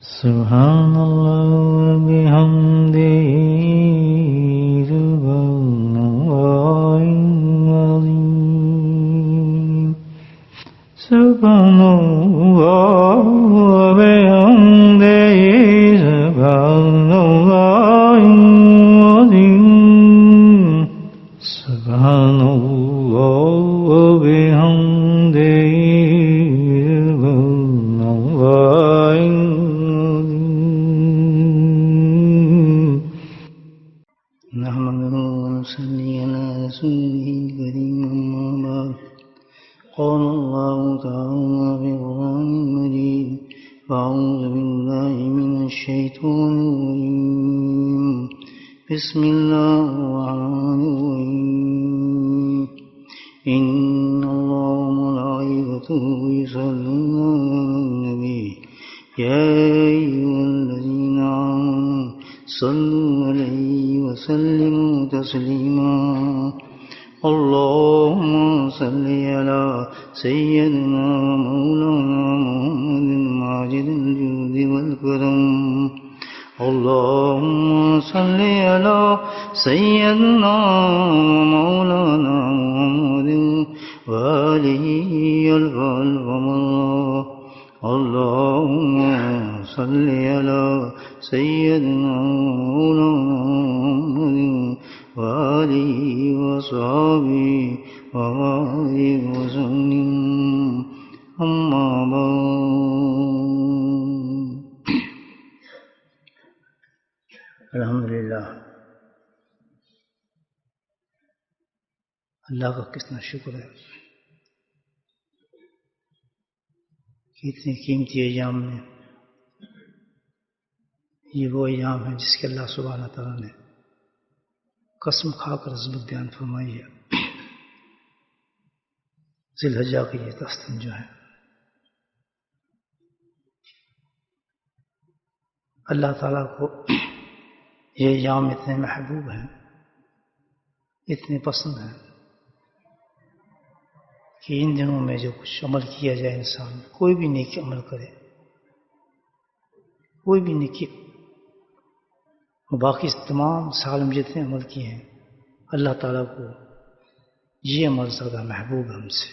سبحان الله وبحمده سبحان الله العظيم سبحان الله وبحمده سبحان الله العظيم سبحان الله وبحمده سبحان الله نحمده ونصلي على رسوله الكريم أما بعد قال الله تعالى في القرآن المجيد أعوذ بالله من الشيطان الرجيم بسم الله الرحمن الرحيم إن الله وملائكته يصلون على النبي يا أيها الذين آمنوا صلوا عليه وسلموا تسليما اللهم صل على سيدنا مولانا محمد ماجد الجود والكرم اللهم صل على سيدنا مولانا محمد وآله الغمر اللهم صل على سيدنا مولانا محمد وآله وصحبه وبارك وسلم أما بعد الحمدللہ اللہ کا کتنا شکر ہے کہ اتنے قیمتی ایام میں یہ وہ ایام ہیں جس کے اللہ سبحانہ تعالیٰ نے قسم کھا کر عظمت بیان فرمائی ہے ذی الحجہ کی یہ 10 دن جو ہے اللہ تعالیٰ کو یہ ایام اتنے محبوب ہیں اتنے پسند ہیں کہ ان دنوں میں جو کچھ عمل کیا جائے انسان کوئی بھی نیکی عمل کرے کوئی بھی نیکی باقی تمام سال میں جتنے عمل کیے ہیں اللہ تعالیٰ کو یہ عمل زیادہ محبوب ہے ہم سے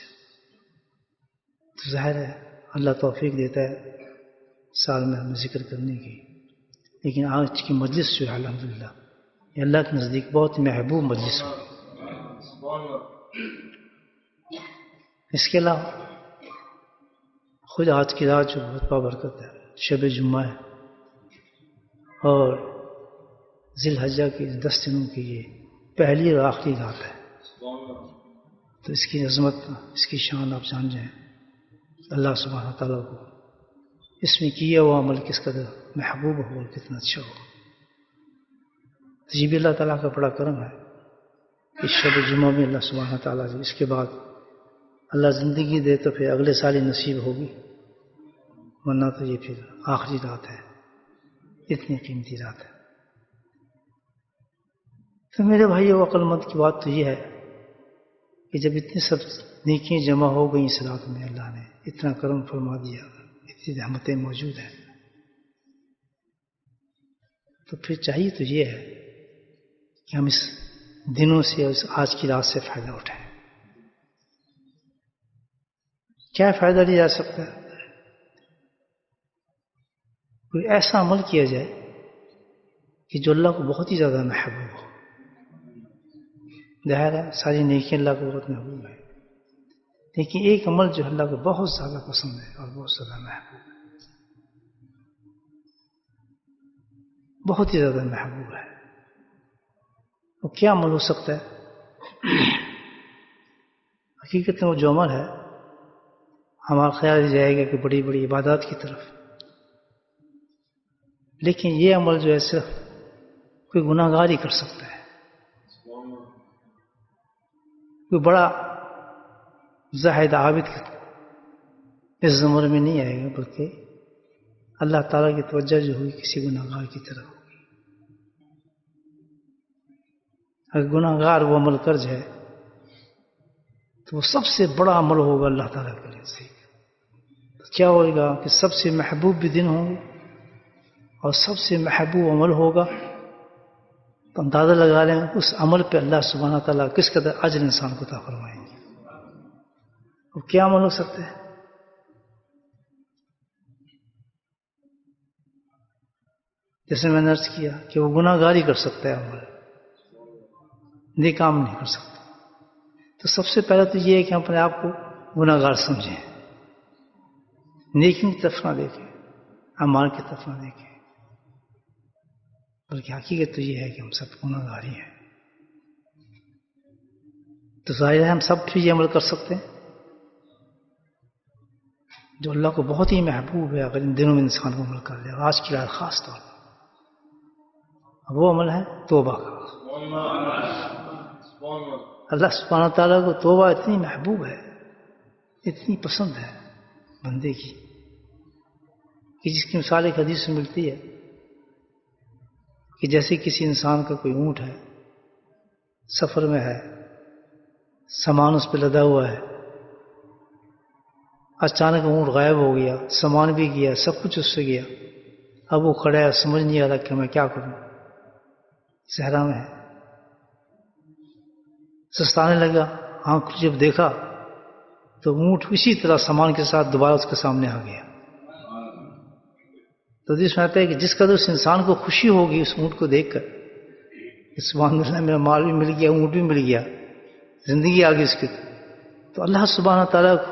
تو ظاہر ہے اللہ توفیق دیتا ہے سال میں ہمیں ذکر کرنے کی لیکن آج کی مجلس جو ہے الحمدللہ یہ اللہ کے نزدیک بہت محبوب مجلس ہے اس کے علاوہ خود آج کی رات جو بہت بابرکت ہے شب جمعہ ہے اور ذی الحجہ کی 10 دنوں کی یہ پہلی اور آخری رات ہے تو اس کی عظمت اس کی شان آپ جان جائیں اللہ سبحانہ تعالیٰ کو اس میں کیا ہوا عمل کس قدر محبوب ہو اور کتنا اچھا ہو تو یہ بھی اللہ تعالیٰ کا بڑا کرم ہے اس شب جمعہ میں اللہ سبحانہ تعالیٰ جی اس کے بعد اللہ زندگی دے تو پھر اگلے سال ہی نصیب ہوگی ورنہ تو یہ پھر آخری رات ہے اتنی قیمتی رات ہے تو میرے بھائی عقل مند کی بات تو یہ ہے کہ جب اتنی سب نیکیاں جمع ہو گئیں اس رات میں اللہ نے اتنا کرم فرما دیا اتنی رحمتیں موجود ہیں تو پھر چاہیے تو یہ ہے کہ ہم اس دنوں سے اس آج کی رات سے فائدہ اٹھائیں کیا فائدہ لیا جا سکتا ہے کوئی ایسا عمل کیا جائے کہ جو اللہ کو بہت ہی زیادہ محبوب ہو ظاہر ہے ساری نیکیاں اللہ کو بہت محبوب ہے لیکن ایک عمل جو اللہ کو بہت زیادہ پسند ہے اور بہت زیادہ محبوب ہے بہت ہی زیادہ محبوب ہے وہ کیا عمل ہو سکتا ہے حقیقت میں وہ جو عمل ہے ہمارا خیال جائے گا کہ بڑی بڑی عبادات کی طرف لیکن یہ عمل جو ہے صرف کوئی گناہ گار ہی کر سکتا ہے کوئی بڑا زاہد عابد اس زمر میں نہیں آئے گا بلکہ اللہ تعالیٰ کی توجہ جو ہوئی کسی گناہ گار کی طرف ہوگی اگر گناہ گار وہ عمل کر جائے تو وہ سب سے بڑا عمل ہوگا اللہ تعالیٰ کے لیے. کیا ہوئے گا کہ سب سے محبوب بھی دن ہوں گے اور سب سے محبوب عمل ہوگا تو اندازہ لگا لیں اس عمل پہ اللہ سبحانہ تعالیٰ کس قدر اجر انسان کو عطا فرمائیں گے. وہ کیا عمل ہو سکتا ہے؟ جیسے میں نے عرض کیا کہ وہ گناہ گاری کر سکتا ہے، عمل نیک کام نہیں کر سکتا. تو سب سے پہلے تو یہ ہے کہ ہم اپنے آپ کو گناہ گار سمجھیں، نیکی کی طرف نہ دیکھیں، اعمال کی طرف نہ دیکھیں، بلکہ حقیقت تو یہ ہے کہ ہم سب گناہ گاری ہیں. تو ظاہر ہے ہم سب پھر یہ عمل کر سکتے ہیں جو اللہ کو بہت ہی محبوب ہے. اگر ان دنوں میں انسان کو عمل کر لے، اور آج کی رات خاص طور پر وہ عمل ہے توبہ کا. اللہ سبحانہ تعالیٰ کو توبہ اتنی محبوب ہے، اتنی پسند ہے بندے کی، کہ جس کی مثال ایک حدیث میں ملتی ہے کہ جیسے کسی انسان کا کوئی اونٹ ہے، سفر میں ہے، سامان اس پہ لدا ہوا ہے، اچانک اونٹ غائب ہو گیا، سامان بھی گیا، سب کچھ اس سے گیا. اب وہ کھڑا ہے، سمجھ نہیں آ رہا کہ میں کیا کروں، صحرا میں ہے، سستانے لگا. آنکھ جب دیکھا تو اونٹ اسی طرح سامان کے ساتھ دوبارہ اس کے سامنے آ گیا. تو حدیث میں آتا ہے کہ جس قدر اس انسان کو خوشی ہوگی اس اونٹ کو دیکھ کر، سبحان اللہ میرا مال بھی مل گیا، اونٹ بھی مل گیا، زندگی آ گئی اس کی. تو اللہ سبحانہ تعالیٰ کو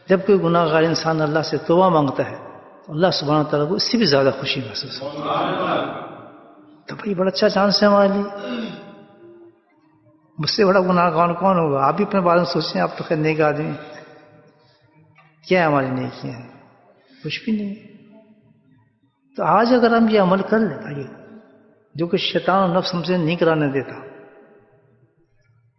جب کوئی گناہ گار انسان اللہ سے توبہ مانگتا ہے تو اللہ سبحانہ تعالیٰ کو اس سے بھی زیادہ خوشی محسوس ہوتی ہے. تو بھائی بڑا اچھا چانس ہے ہمارے لیے. مجھ سے بڑا گناہ گار کون ہوگا؟ آپ بھی اپنے بارے میں سوچیں، آپ تو خیر نیک آدمی. کیا ہے ہماری نیکیاں؟ کچھ بھی نہیں. تو آج اگر ہم یہ عمل کر لیں بھائی، جو کہ شیطان اور نفس ہم سے نہیں کرانے دیتا،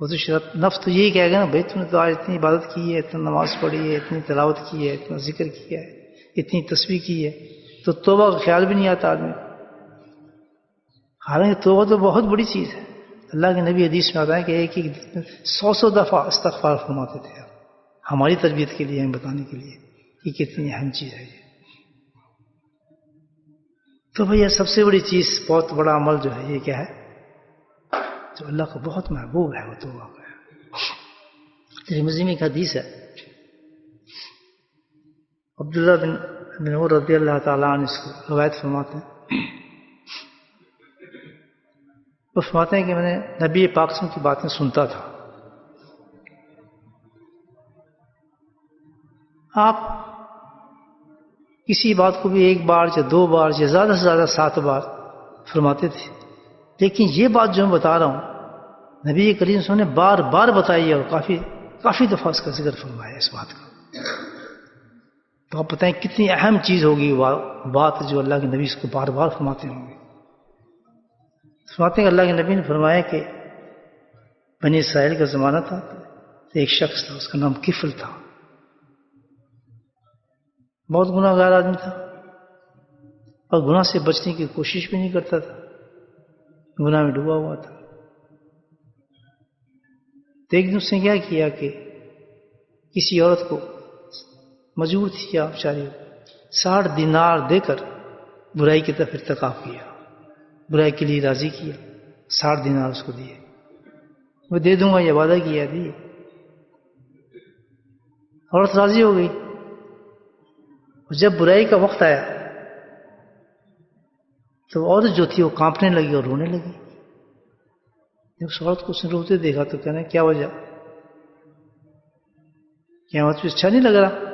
وہ تو نفس تو یہی کہے گا نا، بھائی تم نے تو آج اتنی عبادت کی ہے، اتنی نماز پڑھی ہے، اتنی تلاوت کی ہے، اتنا ذکر کیا ہے، اتنی تسبیح کی ہے، تو توبہ کا خیال بھی نہیں آتا آدمی. حالانکہ توبہ تو بہت بڑی چیز ہے. اللہ کے نبی حدیث میں آتا ہے کہ ایک ایک دن میں 100 دفعہ استغفار فرماتے تھے. ہماری تربیت کے لیے، ہمیں بتانے کے لیے کہ کتنی اہم چیز ہے یہ. تو بھئی سب سے بڑی چیز، بہت بڑا عمل جو ہے یہ کیا ہے؟ جو اللہ کو بہت محبوب ہے، وہ توبہ کا ہے. ترمذی میں ایک حدیث ہے، عبداللہ بن عمر رضی اللہ تعالیٰ عنہ اس کو روایت فرماتے ہیں. وہ فرماتے ہیں کہ میں نے نبی پاک صلی اللہ علیہ وسلم کی باتیں سنتا تھا. آپ کسی بات کو بھی ایک بار یا 2 بار یا زیادہ سے زیادہ 7 بار فرماتے تھے، لیکن یہ بات جو میں بتا رہا ہوں نبی کریم صلی اللہ علیہ وسلم نے بار بار بتائی ہے، اور کافی دفعہ اس کا ذکر فرمایا اس بات کا. تو آپ بتائیں کتنی اہم چیز ہوگی بات جو اللہ کے نبی اس کو بار بار فرماتے ہوں گے. فرماتے ہیں کہ اللہ کے نبی نے فرمایا کہ بنی اسرائیل کا زمانہ تھا، ایک شخص تھا، اس کا نام کفل تھا، بہت گناہ گار آدمی تھا، اور گناہ سے بچنے کی کوشش بھی نہیں کرتا تھا، گناہ میں ڈوبا ہوا تھا. تو ایک دن اس نے کیا کیا کہ کسی عورت کو مجبور تھی یا بیچاری 60 دینار دے کر برائی کی طرف ارتکاب کیا، برائی کے لیے راضی کیا. 60 دینار اس کو دیے، وہ دے دوں گا، یہ وعدہ کیا، دیے. عورت راضی ہو گئی. اور جب برائی کا وقت آیا تو عورت جو تھی وہ کانپنے لگی اور رونے لگی. جب اس عورت کو اس نے روتے دیکھا تو کہنا کیا وجہ؟ کیا تجھے اچھا نہیں لگ رہا؟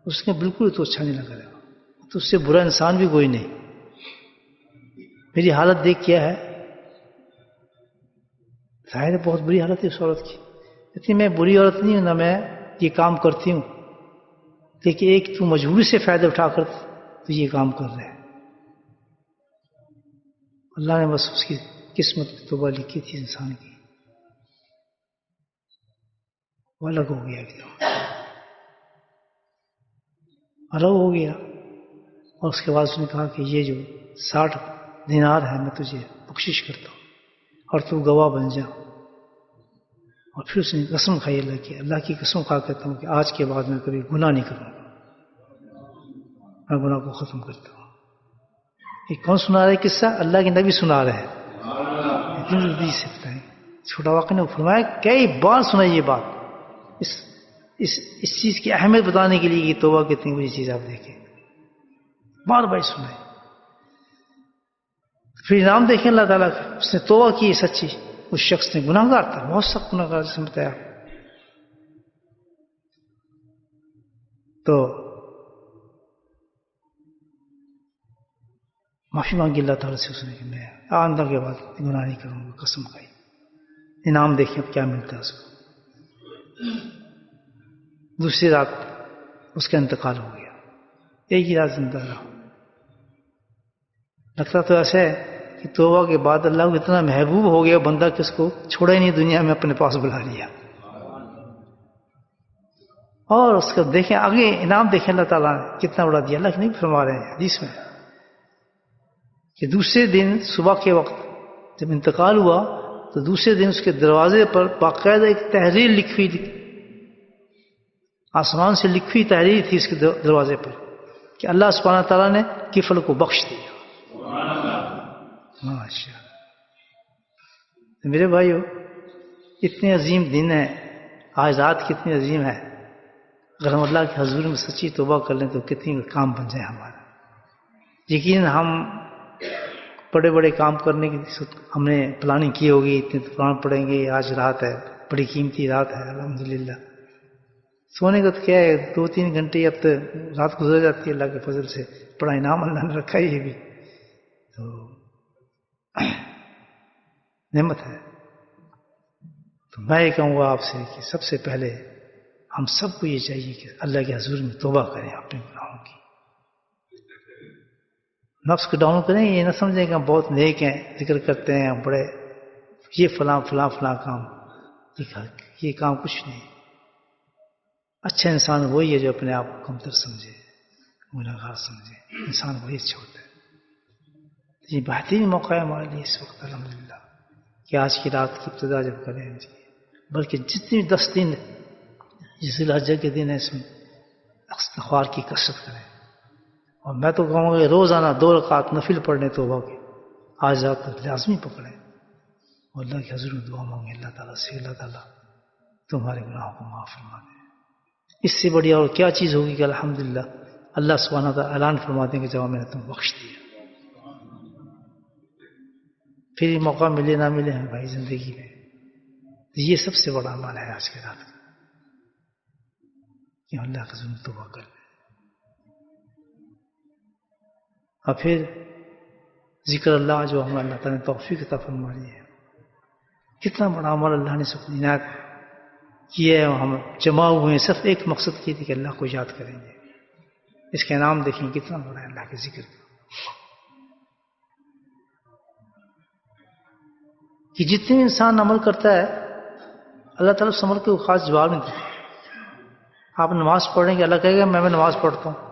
اس نے بالکل تو اچھا نہیں لگ رہا، تو اس سے برا انسان بھی کوئی نہیں. میری حالت دیکھ کیا ہے، ظاہر ہے بہت بری حالت ہے اس عورت کی. اتنی میں بری عورت نہیں ہوں، نہ میں یہ کام کرتی ہوں، لیکن ایک تو مجبوری سے فائدہ اٹھا کر تو یہ کام کر رہے ہیں. اللہ نے بس اس کی قسمت میں توبہ لکھی تھی انسان کی، وہ الگ ہو گیا، ایک دم الگ ہو گیا. اور اس کے بعد اس نے کہا کہ یہ جو 60 دینار ہے میں تجھے بخشش کرتا ہوں اور تو گواہ بن جا. اور پھر اس نے قسم کھائی اللہ کی قسم کھا کہتا ہوں کہ آج کے بعد میں کبھی گناہ نہیں کروں گا، میں گناہ کو ختم کرتا ہوں. یہ کون سنا رہا ہے قصہ؟ اللہ کے نبی سنا رہے ہیں. اتنی جلدی سے بتائیں. چھوٹا واقعہ نے فرمایا کئی بار سنائی یہ بات، اس چیز کی اہمیت بتانے کے لیے کہ توبہ کتنی بڑی چیز آپ دیکھیں. بار بار سنائے. پھر انعام دیکھیں اللہ تعالیٰ کا. اس نے توبہ کی سچی. اس شخص نے گناہ گار تھا، بہت سخت گناہ گار، جس نے بتایا. تو معافی مانگی اللہ تعالیٰ سے. اس نے کہ میں آئندہ کے بعد گناہ نہیں کروں گا، قسم کھائی. انعام دیکھیں اب کیا ملتا ہے اس کو. دوسری رات اس کا انتقال ہو گیا. ایک ہی رات زندہ رہا. لگتا تو ایسا ہے کہ توبہ کے بعد اللہ کو اتنا محبوب ہو گیا بندہ کہ اس کو چھوڑا ہی نہیں، دنیا میں اپنے پاس بلا لیا. اور اس کو دیکھیں آگے انعام دیکھیں اللہ تعالیٰ نے کتنا بڑا دیا. اللہ نہیں فرما رہے ہیں حدیث میں کہ دوسرے دن صبح کے وقت جب انتقال ہوا تو دوسرے دن اس کے دروازے پر باقاعدہ ایک تحریر لکھی ہوئی، آسمان سے لکھی ہوئی تحریر تھی اس کے دروازے پر کہ اللہ سبحانہ تعالیٰ نے کفل کو بخش دیا. ماشاء اللہ. میرے بھائیو اتنے عظیم دن ہے، آج رات کتنی عظیم ہے. اگر ہم اللہ کے حضور میں سچی توبہ کر لیں تو کتنی کام بن جائے ہمارا. یقیناً ہم بڑے بڑے کام کرنے کی ہم نے پلاننگ کی ہوگی، اتنے قرآن پڑھیں گے، آج رات ہے، بڑی قیمتی رات ہے الحمدللہ. سونے کا تو کیا ہے، 2-3 گھنٹے اب تو رات گزر جاتی ہے اللہ کے فضل سے. بڑا انعام اللہ نے رکھا ہے، یہ بھی تو نعمت ہے. تو میں یہ کہوں گا آپ سے کہ سب سے پہلے ہم سب کو یہ چاہیے کہ اللہ کے حضور میں توبہ کریں اپنے گناہوں کی. نفس کو ڈاؤن کریں. یہ نہ سمجھیں کہ ہم بہت نیک ہیں، ذکر کرتے ہیں بڑے، یہ فلاں فلاں فلاں کام، یہ کام کچھ نہیں. اچھا انسان وہی ہے جو اپنے آپ کو کمتر سمجھے، گناہ گار سمجھے. انسان وہی اچھا ہوتا ہے. یہ بہترین موقع ہے ہمارے لیے اس وقت الحمدللہ کہ آج کی رات کی ابتدا جب کریں، بلکہ جتنی 10 دن جس ذی الحجہ کے دن ہے اس میں استغفار کی کثرت کریں. اور میں تو کہوں گا کہ روزانہ 2 رکعت نفل پڑھنے توبہ کے آج رات تک لازمی پکڑیں اور اللہ کے حضور میں دعا مانگیں اللہ تعالیٰ سے، اللہ تعالیٰ تمہارے گناہوں کو معاف فرما دے. اس سے بڑی اور کیا چیز ہوگی کہ الحمدللہ اللہ سبحانہ تعالیٰ اعلان فرما دیں کہ جب میں نے تمہیں بخش دیا. پھر یہ موقع ملے نہ ملے ہمیں بھائی زندگی میں، یہ سب سے بڑا عمل ہے آج کے رات کا کہ اللہ کے حضور میں توبہ کر لیں. اور پھر ذکر اللہ جو ہمیں اللہ تعالیٰ نے توفیق عطا فرمائی ہے، کتنا بڑا عمل اللہ نے سب عنایت کیا ہے. ہم جمع ہوئے ہیں صرف ایک مقصد کی تھی کہ اللہ کو یاد کریں گے. اس کا انعام دیکھیں کتنا بڑا ہے اللہ کے ذکر کا، کہ جتنے انسان عمل کرتا ہے اللہ تعالیٰ اس عمل کو خاص جواب نہیں دیتا. آپ نماز پڑھیں گے اللہ کہے گا میں نماز پڑھتا ہوں.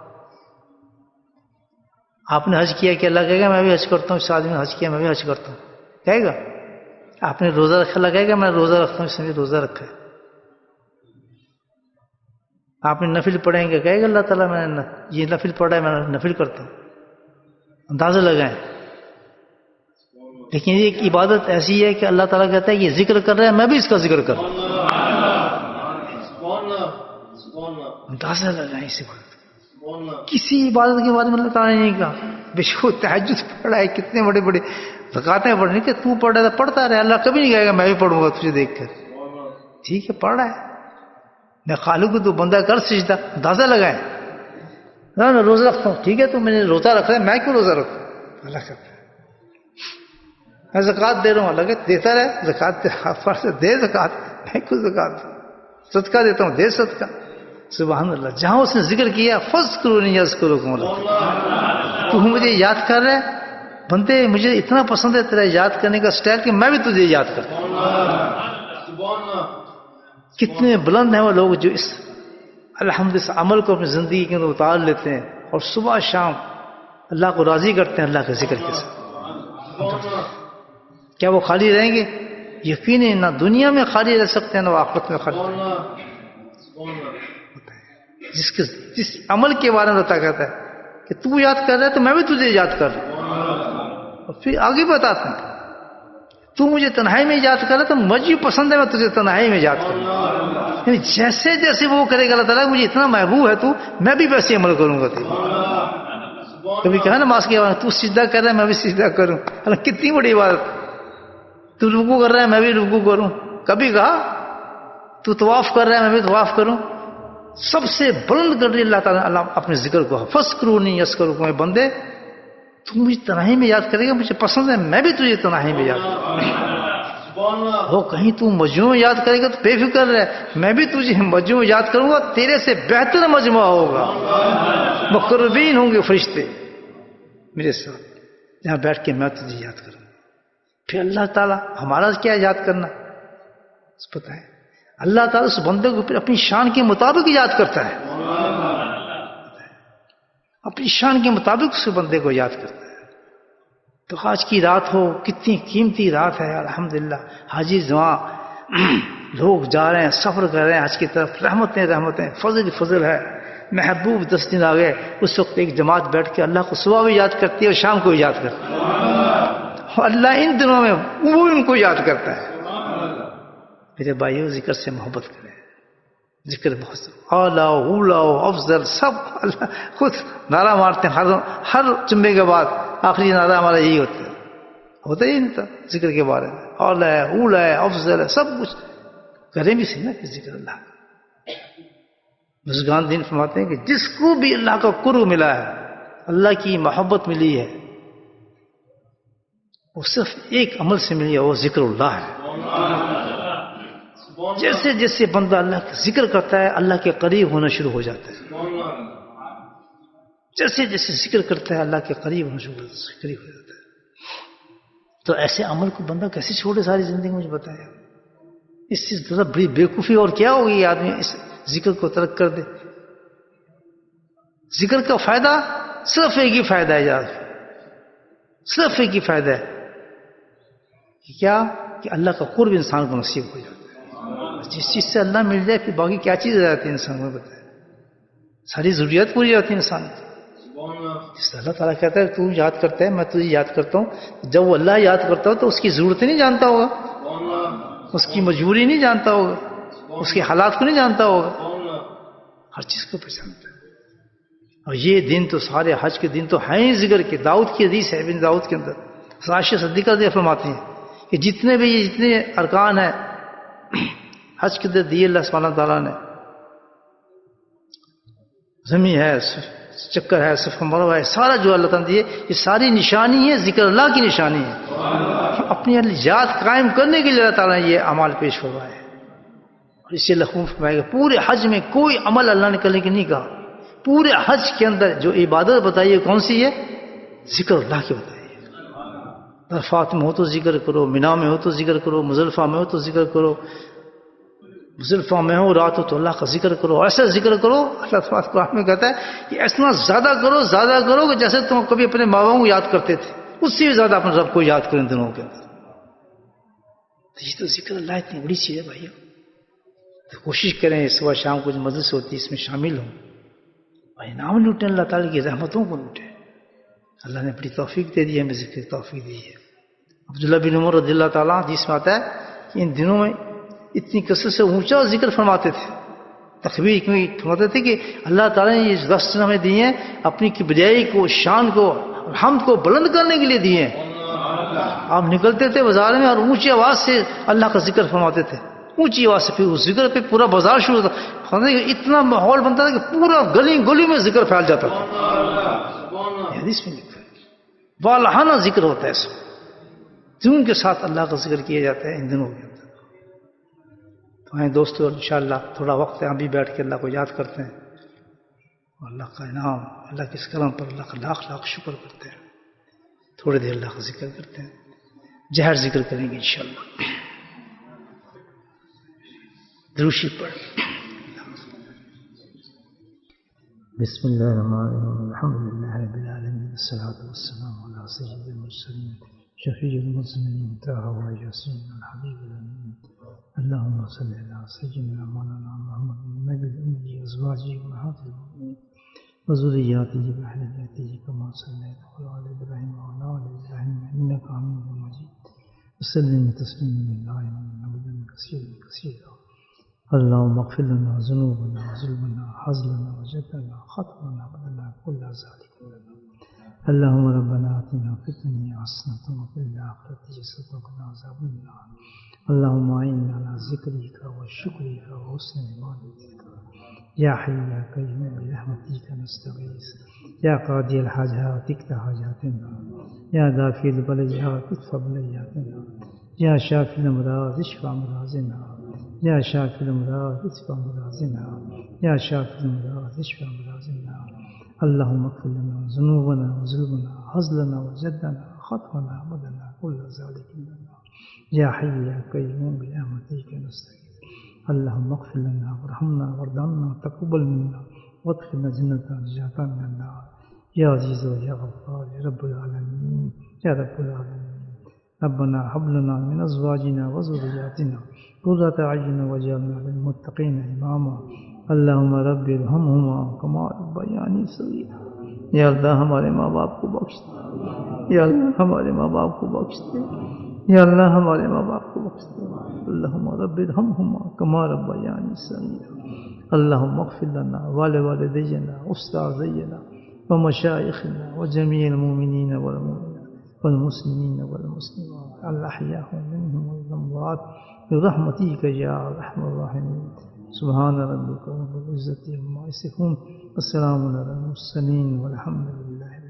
آپ نے حج کیا کہ اللہ کہے گا میں بھی حج کرتا ہوں. اس آدمی نے حج کیا میں بھی حج کرتا ہوں کہے گا. آپ نے روزہ رکھا اللہ کہے گا میں روزہ رکھتا ہوں، اس نے بھی روزہ رکھا ہے. آپ نے نفل پڑھیں گے کہے گا اللہ تعالیٰ میں نے یہ نفل پڑھا ہے میں نفل کرتا ہوں. اندازہ لگائیں. لیکن یہ ایک عبادت ایسی ہے کہ اللہ تعالیٰ کہتا ہے یہ ذکر کر رہا ہے میں بھی اس کا ذکر کر رہا ہوں. اندازہ لگائیں اس عبادت. کسی عبادت کے بارے میں اللہ تعالیٰ نے نہیں کہا بے شک تہجد پڑھا ہے، کتنے بڑے بڑے زکاتیں پڑھنی کہ تو پڑھ رہا ہے پڑھتا رہے. اللہ کبھی نہیں کہے گا میں بھی پڑھوں گا تجھے دیکھ کر. ٹھیک ہے پڑھ رہا ہے، میں خالق کو تو بندہ کر سجدہ. اندازہ لگائیں. میں روزہ رکھتا ہوں ٹھیک ہے تو میں نے روزہ رکھا ہے میں کیوں روزہ رکھوں. اللہ کہتا ہے میں زکات دے رہا ہوں. اللہ کہتا دیتا رہے زکات دے زکات. میں کیوں زکات صدقہ دیتا ہوں دے صدقہ. سبحان اللہ. جہاں اس نے ذکر کیا فذکرونی اذکرکم اللہ، تو مجھے یاد کر رہے بندے. مجھے اتنا پسند ہے تیرا یاد کرنے کا سٹائل کہ میں بھی تجھے یاد کرتا ہوں. کتنے بلند ہیں وہ لوگ جو اس الحمدللہ عمل کو اپنی زندگی کے اندر اتار لیتے ہیں اور صبح شام اللہ کو راضی کرتے ہیں اللہ کے ذکر کے ساتھ. کیا وہ خالی رہیں گے؟ یقیناً نہ دنیا میں خالی رہ سکتے ہیں نہ آخرت میں خالی. جس عمل کے بارے میں بتا کہتا ہے کہ تو یاد کر رہا ہے تو میں بھی تجھے یاد کر رہا ہوں. اور پھر آگے بتاتے ہیں تو مجھے تنہائی میں یاد کرے تو مجھے پسند ہے میں تجھے تنہائی میں یاد کروں. یعنی جیسے جیسے وہ کرے گا اللہ تعالیٰ مجھے اتنا محبوب ہے تو میں بھی ویسے عمل کروں گا. کبھی کہا نا ماس کے بعد تو سجدہ کر رہا ہے میں بھی سجدہ کروں. اللہ کتنی بڑی بات. تو رکوع کر رہا ہے میں بھی رکوع کروں. کبھی کہا تو طواف کر رہا ہے میں بھی طواف کروں. سب سے بلند کر رہی اللہ تعالیٰ اپنے ذکر کو. فَاسْكُرُونِي يَذْكُرُكُمْ. بندے تو مجھے تنہائی میں یاد کرے گا مجھے پسند ہے میں بھی تجھے تنہائی میں یاد کروں. وہ کہیں تو مجموعہ یاد کرے گا تو بے فکر رہے میں بھی تجھے مجموعہ یاد کروں گا. تیرے سے بہتر مجموعہ ہوگا. مقربین ہوں گے فرشتے میرے ساتھ جہاں بیٹھ کے میں تجھے یاد کروں. پھر اللہ تعالیٰ ہمارا کیا یاد کرنا پتہ ہے. اللہ تعالیٰ اس بندے کو پھر اپنی شان کے مطابق یاد کرتا ہے. اپنی شان کے مطابق اس بندے کو یاد کرتا ہے. تو آج کی رات ہو کتنی قیمتی رات ہے الحمدللہ. حاجی جہاں لوگ جا رہے ہیں سفر کر رہے ہیں حج کی طرف. رحمتیں رحمتیں فضل فضل ہے. محبوب 10 دن آ گئے. اس وقت ایک جماعت بیٹھ کے اللہ کو صبح بھی یاد کرتی ہے اور شام کو بھی یاد کرتی ہے. اور اللہ ان دنوں میں وہ ان کو یاد کرتا ہے. میرے بھائیو ذکر سے محبت کریں. ذکر بہت اعلیٰ اولا افضل سب اللہ خود نعرہ مارتے ہیں. ہر جمعے کے بعد آخری نعرہ ہمارا یہی ہوتا ہی نہیں تھا ذکر کے بارے میں. اعلیٰ ہے اولا ہے افضل ہے سب کچھ کریں بھی صحیح نا کہ ذکر اللہ. بزرگان دین فرماتے ہیں کہ جس کو بھی اللہ کا قرب ملا ہے اللہ کی محبت ملی ہے وہ صرف ایک عمل سے ملی ہے وہ ذکر اللہ ہے. جیسے جیسے بندہ اللہ کا ذکر کرتا ہے اللہ کے قریب ہونا شروع ہو جاتا ہے. جیسے جیسے ذکر کرتا ہے اللہ کے قریب ہونا شروع ہو جاتا ہے. تو ایسے عمل کو بندہ کیسے چھوڑے ساری زندگی مجھے بتایا. اس سے زیادہ بڑی بیوقوفی اور کیا ہوگی یہ آدمی اس ذکر کو ترک کر دے. ذکر کا فائدہ صرف ایک ہی فائدہ ہے یار. صرف ایک ہی فائدہ ہے کہ کیا کہ اللہ کا قرب انسان کو نصیب ہو جاتا ہے. جس چیز سے اللہ مل جائے پھر باقی کیا چیز رہ جاتی ہے انسان کو بتائے. ساری ضروریات پوری ہوتی ہے انسان کی. جس سے اللہ تعالیٰ کہتا ہے تو یاد کرتا ہے میں تجھے یاد کرتا ہوں. جب وہ اللہ یاد کرتا ہو تو اس کی ضرورتیں نہیں جانتا ہوگا اس کی مجبوری نہیں جانتا ہوگا اس کے حالات کو نہیں جانتا ہوگا ہر چیز کو پہچانتا ہے. اور یہ دن تو سارے حج کے دن تو ہیں ہی ذکر کے. داؤد کی حدیث ہے ابن داؤد کے اندر عائشہ صدیقہ رضی اللہ فرماتی ہیں کہ جتنے بھی جتنے ارکان ہیں حج کے اندر دیے اللہ سبحانہ تعالیٰ نے. زمین ہے چکر ہے صفا مروہ ہے سارا جو اللہ تعالیٰ نے دیے یہ ساری نشانی ہے ذکر اللہ کی نشانی ہے. اپنی یاد قائم کرنے کے لیے اللہ تعالیٰ نے یہ اعمال پیش فرمائے. اور اسے لخوم فرمائے گا پورے حج میں کوئی عمل اللہ نے کرنے کے نہیں کہا. پورے حج کے اندر جو عبادت بتائیے کون سی ہے ذکر اللہ کی بتائیے. عرفات میں ہو تو ذکر کرو مینا میں ہو تو ذکر کرو مزدلفہ میں ہو تو ذکر کرو. مزدلفہ میں ہو رات ہو تو اللہ کا ذکر کرو. ایسا ذکر کرو اللہ تعالیٰ قرآن میں کہتا ہے کہ ایسا زیادہ کرو کہ جیسے تم کبھی اپنے ماں باپ کو یاد کرتے تھے اس سے بھی زیادہ اپنے رب کو یاد کریں دنوں کے اندر. یہ تو ذکر اللہ اتنی بڑی چیز ہے بھائی. تو کوشش کریں صبح شام کو جو مجلس ہوتی ہے اس میں شامل ہوں اور انعام لوٹیں اللہ تعالیٰ کی رحمتوں کو لوٹیں. اللہ نے بڑی توفیق دے دی ہے ہمیں ذکر توفیق دی ہے. عبداللہ بن عمر رضی اللہ تعالیٰ جس میں آتا ہے کہ ان دنوں میں اتنی کثرت سے اونچا ذکر فرماتے تھے. تکبیر کیوں فرماتے تھے کہ اللہ تعالیٰ نے یہ 10 دن ہمیں دیے ہیں اپنی کبریائی کو شان کو اور حمد کو بلند کرنے کے لیے دیے ہیں. آپ نکلتے تھے بازار میں اور اونچی آواز سے اللہ کا ذکر فرماتے تھے. اونچی آواز سے پھر اس ذکر پہ پورا بازار شروع ہوتا. اتنا ماحول بنتا تھا کہ پورا گلی گلی میں ذکر پھیل جاتا تھا. حدیث میں لکھا ہے والہانہ ذکر ہوتا ہے اس میں جنون کے ساتھ اللہ کا ذکر کیا جاتا ہے ان دنوں کے اندر. تو آئیں دوستو انشاءاللہ تھوڑا وقت ہے ہم بھی بیٹھ کے اللہ کو یاد کرتے ہیں اور اللہ کا انعام اللہ کے اس کرم پر اللہ کا لاکھ لاکھ شکر کرتے ہیں. تھوڑی دیر اللہ کا ذکر کرتے ہیں. جہر ذکر کریں گے انشاءاللہ. دروشی پڑھ. بسم اللہ الرحمن الرحیم الحمد للہ رب العالمین والصلاة والسلام علی سید المرسلین شفیع المذنبین طه و یاسین الحبیب الامین اللهم صل علی سیدنا مولانا محمد النبی الأمی ازواجه امهات المؤمنین وذریاته واهل بیته كما صلیت علی ابراہیم وعلی آل ابراہیم إنك حميد مجيد وسلم تسليما دائما أبدا كثيرا كثيرا. اللهم اغفر لنا ذنوبنا وظلمنا حزننا وجدنا خطأنا بدنا كل ذلك لنا. اللهم ربنا آتنا في الدنيا حسنة وفي الآخرة حسنة وقنا عذاب النار. اللهم أعنا على ذكرك وشكرك وحسن عبادتك يا حي يا قيوم برحمتك نستغيث. يا قاضي الحاجات اقض حاجاتنا. يا دافع البليات ادفع بلياتنا. يا شافي الأمراض اشف أمراضنا. يا شافي الأمراض اشف أمراضنا. يا شافي الأمراض اشف أمراضنا. اللهم اغفر لنا ذنوبنا وظلمنا حزننا وجدنا خطأنا بدنا كل ذلك لنا. يا حي يا قيوم برحمتك نستغيث. اللهم اغفر لنا وارحمنا وارض عنا وتقبل منا وادخلنا جنة نجاة من النار. يا عزيز ويا غفار يا رب العالمين يا رب العالمين. ربنا هب لنا من أزواجنا وذرياتنا قرة أعين واجعلنا للمتقين إماما. اللهم رب ارحمهما كما ربياني صغيرا. یا اللہ ہمارے ماں باپ کو بخش دے. یا اللہ ہمارے ماں باپ کو بخش دے. یا اللہ ہمارے ماں باپ کو بخش دے. اللہم رب ارحمہما کما ربیانی صغیرا. اللہم اغفر لنا ولوالدینا واستاذینا ومشایخنا وجميع المؤمنين والمؤمنات والمسلمين والمسلمات الأحياء منهم والأموات برحمتك يا أرحم الراحمين. سبحان ربك رب العزة عما يصفون والسلام على المرسلين والحمد لله.